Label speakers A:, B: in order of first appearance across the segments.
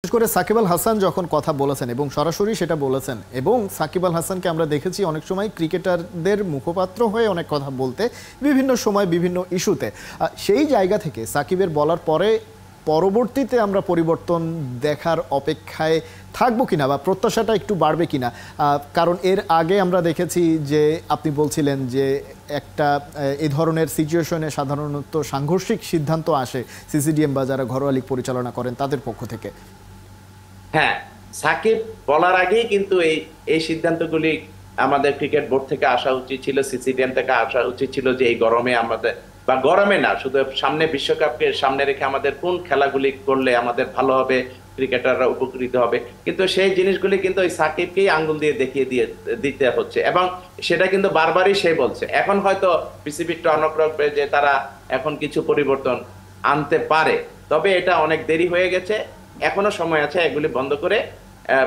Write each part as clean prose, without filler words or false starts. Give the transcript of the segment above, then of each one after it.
A: বিশেষ করে সাকিব আল হাসান যখন কথা বলেছেন এবং সরাসরি সেটা বলেছেন এবং সাকিব আল হাসানকে আমরা দেখেছি অনেক সময় ক্রিকেটারদের মুখপাত্র হয়ে অনেক কথা বলতে বিভিন্ন সময় বিভিন্ন ইস্যুতে সেই জায়গা থেকে সাকিবের বলার পরে পরবর্তীতে আমরা পরিবর্তন দেখার অপেক্ষায় থাকবো কিনা বা প্রত্যাশাটা একটু বাড়বে কিনা কারণ এর আগে আমরা দেখেছি যে আপনি বলছিলেন যে একটা এই ধরনের সিচুয়েশনে সাধারণত সাংঘর্ষিক সিদ্ধান্ত আসে সিসিডিএম বা যারা ঘরোয়া লীগ পরিচালনা করেন তাদের পক্ষ থেকে।
B: হ্যাঁ, সাকিব বলার আগেই কিন্তু এই সিদ্ধান্তগুলি আমাদের ক্রিকেট বোর্ড থেকে আসা উচিত ছিল, সিসিডিএম থেকে আসা উচিত ছিল যে এই গরমে আমাদের বা গরমে না শুধু সামনে বিশ্বকাপকে সামনে রেখে আমাদের কোন খেলাগুলি করলে আমাদের ভালো হবে, ক্রিকেটাররা উপকৃত হবে, কিন্তু সেই জিনিসগুলি কিন্তু ওই সাকিবকেই আঙ্গুল দিয়ে দেখিয়ে দিতে হচ্ছে এবং সেটা কিন্তু বারবারই সে বলছে। এখন হয়তো বিসিবি টনক রাখবে যে তারা এখন কিছু পরিবর্তন আনতে পারে, তবে এটা অনেক দেরি হয়ে গেছে, এখনো সময় আছে এগুলি বন্ধ করে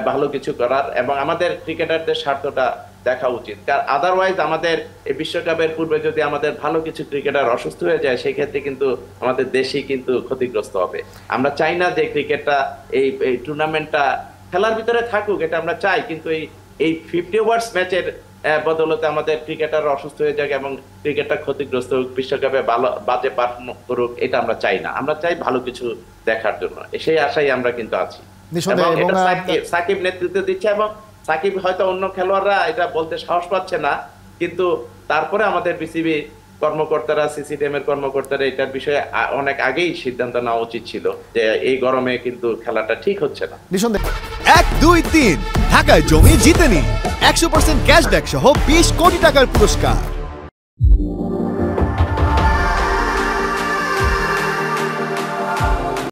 B: ভালো কিছু করার এবং আমাদের ক্রিকেটারদের স্বার্থটা দেখা উচিত। কারণ আদারওয়াইজ আমাদের এই বিশ্বকাপের পূর্বে যদি আমাদের ভালো কিছু ক্রিকেটার অসুস্থ হয়ে যায় সেই ক্ষেত্রে কিন্তু আমাদের দেশই কিন্তু ক্ষতিগ্রস্ত হবে। আমরা চাই না যে ক্রিকেটটা এই টুর্নামেন্টটা খেলার ভিতরে থাকুক, এটা আমরা চাই, কিন্তু এই 50 ওভার্স ম্যাচের বদলতে আমাদের ক্রিকেটার অসুস্থ হয়ে যাক এবং ক্রিকেটটা ক্ষতিগ্রস্ত হোক, বিশ্বকাপে ভালো বাজে পারফর্ম করুক, এটা আমরা চাই না। আমরা চাই ভালো কিছু দেখার জন্য, সেই আশাই আমরা কিন্তু আছি। সাকিব নেতৃত্ব দিচ্ছে এবং সাকিব হয়তো অন্য খেলোয়াড়রা এটা বলতে সাহস পাচ্ছে না, কিন্তু তারপরে আমাদের বিসিবি কর্মকর্তারা, সিসিডিএম এর কর্মকর্তারা এটার বিষয়ে অনেক আগেই সিদ্ধান্ত নেওয়া উচিত ছিল যে এই গরমে কিন্তু খেলাটা ঠিক হচ্ছে না।
C: 1, 2, 3 ঢাকায় জমি জিতে নিন 100% ক্যাশব্যাক সহ 20 কোটি টাকার পুরস্কার।